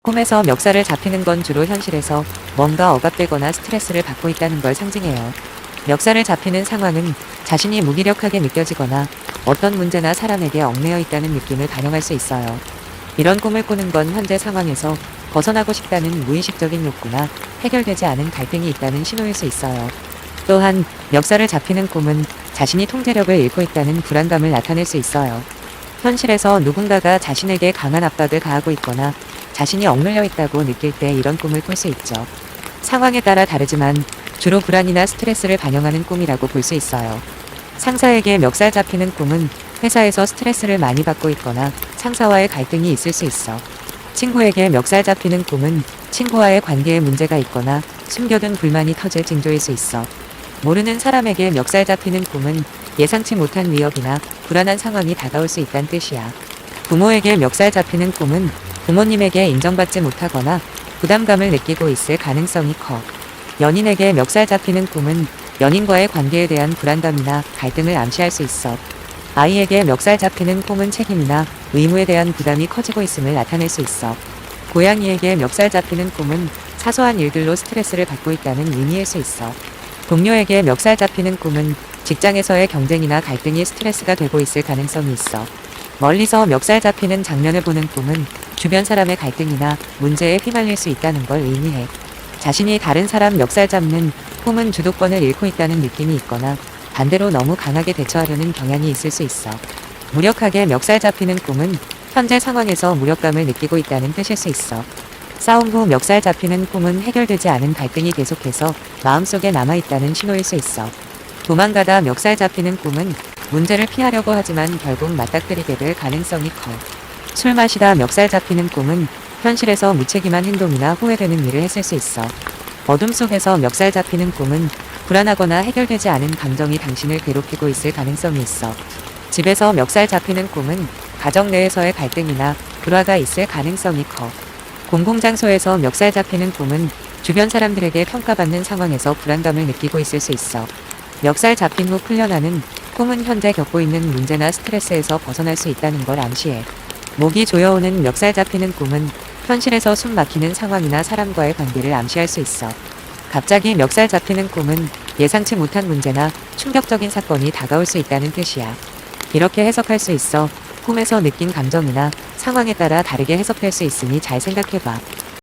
꿈에서 멱살을 잡히는 건 주로 현실에서 뭔가 억압되거나 스트레스를 받고 있다는 걸 상징해요. 멱살을 잡히는 상황은 자신이 무기력하게 느껴지거나 어떤 문제나 사람에게 얽매여 있다는 느낌을 반영할 수 있어요. 이런 꿈을 꾸는 건 현재 상황에서 벗어나고 싶다는 무의식적인 욕구나 해결되지 않은 갈등이 있다는 신호일 수 있어요. 또한 멱살을 잡히는 꿈은 자신이 통제력을 잃고 있다는 불안감을 나타낼 수 있어요. 현실에서 누군가가 자신에게 강한 압박을 가하고 있거나 자신이 억눌려 있다고 느낄 때 이런 꿈을 꿀 수 있죠. 상황에 따라 다르지만 주로 불안이나 스트레스를 반영하는 꿈이라고 볼 수 있어요. 상사에게 멱살 잡히는 꿈은 회사에서 스트레스를 많이 받고 있거나 상사와의 갈등이 있을 수 있어. 친구에게 멱살 잡히는 꿈은 친구와의 관계에 문제가 있거나 숨겨둔 불만이 터질 징조일 수 있어. 모르는 사람에게 멱살 잡히는 꿈은 예상치 못한 위협이나 불안한 상황이 다가올 수 있다는 뜻이야. 부모에게 멱살 잡히는 꿈은 부모님에게 인정받지 못하거나 부담감을 느끼고 있을 가능성이 커. 연인에게 멱살 잡히는 꿈은 연인과의 관계에 대한 불안감이나 갈등을 암시할 수 있어. 아이에게 멱살 잡히는 꿈은 책임이나 의무에 대한 부담이 커지고 있음을 나타낼 수 있어. 고양이에게 멱살 잡히는 꿈은 사소한 일들로 스트레스를 받고 있다는 의미일 수 있어. 동료에게 멱살 잡히는 꿈은 직장에서의 경쟁이나 갈등이 스트레스가 되고 있을 가능성이 있어. 멀리서 멱살 잡히는 장면을 보는 꿈은 주변 사람의 갈등이나 문제에 휘말릴 수 있다는 걸 의미해. 자신이 다른 사람 멱살 잡는 꿈은 주도권을 잃고 있다는 느낌이 있거나 반대로 너무 강하게 대처하려는 경향이 있을 수 있어. 무력하게 멱살 잡히는 꿈은 현재 상황에서 무력감을 느끼고 있다는 뜻일 수 있어. 싸움 후 멱살 잡히는 꿈은 해결되지 않은 갈등이 계속해서 마음속에 남아있다는 신호일 수 있어. 도망가다 멱살 잡히는 꿈은 문제를 피하려고 하지만 결국 맞닥뜨리게 될 가능성이 커. 술 마시다 멱살 잡히는 꿈은 현실에서 무책임한 행동이나 후회되는 일을 했을 수 있어. 어둠 속에서 멱살 잡히는 꿈은 불안하거나 해결되지 않은 감정이 당신을 괴롭히고 있을 가능성이 있어. 집에서 멱살 잡히는 꿈은 가정 내에서의 갈등이나 불화가 있을 가능성이 커. 공공장소에서 멱살 잡히는 꿈은 주변 사람들에게 평가받는 상황에서 불안감을 느끼고 있을 수 있어. 멱살 잡힌 후 풀려나는 꿈은 현재 겪고 있는 문제나 스트레스에서 벗어날 수 있다는 걸 암시해. 목이 조여오는 멱살 잡히는 꿈은 현실에서 숨 막히는 상황이나 사람과의 관계를 암시할 수 있어. 갑자기 멱살 잡히는 꿈은 예상치 못한 문제나 충격적인 사건이 다가올 수 있다는 뜻이야. 이렇게 해석할 수 있어 꿈에서 느낀 감정이나 상황에 따라 다르게 해석될 수 있으니 잘 생각해봐.